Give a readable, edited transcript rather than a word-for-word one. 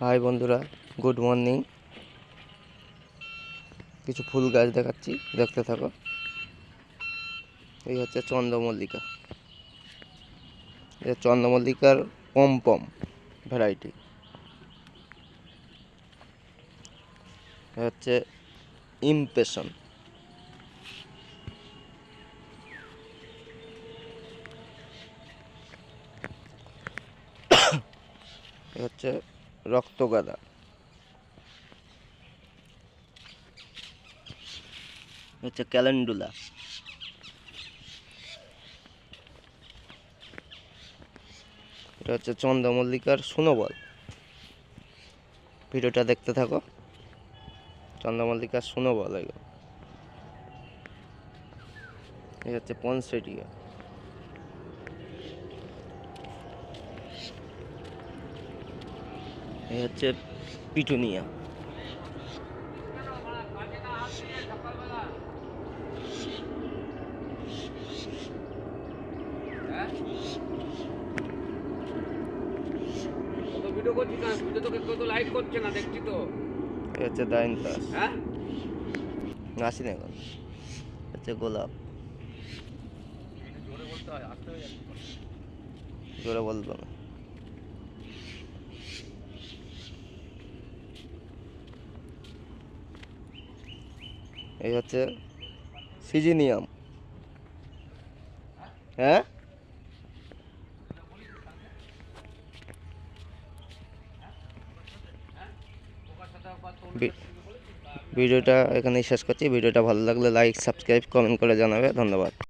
High বন্ধুরা, good morning. কিছু ফুল গাছ দেখাচ্ছি, দেখতে থাকো। এই হচ্ছে চন্দ্রমল্লিকা। এটা চন্দ্রমল্লিকার পম ভ্যারাইটি। হচ্ছে ইমপ্রেশন। হচ্ছে রক্তগাঁদা। হচ্ছে ক্যালেন্ডুলা। এটা হচ্ছে চন্দ্রমল্লিকার সুনোবল। ভিডিওটা দেখতে থাকো। চন্দ্রমল্লিকার সুনোবল এগুলো। এই হচ্ছে পনসেটিয়া। এই হচ্ছে পিটুনিয়া। ভিডিও করছি না, ভিডিও তো কেউ তো লাইক করছে না, দেখছি তো। এই হচ্ছে দাইনতাস। হ্যাঁ, আসি না এখন। হচ্ছে গোলাপ। জোরে বলতে হয়, আসতে হয়ে যাচ্ছে। জোরে বলবো না। এই হচ্ছে সিজিনিয়াম। হ্যাঁ, ভিডিওটা এখানেই শেষ করছি। ভিডিওটা ভালো লাগলে লাইক, সাবস্ক্রাইব, কমেন্ট করে জানাবে। ধন্যবাদ।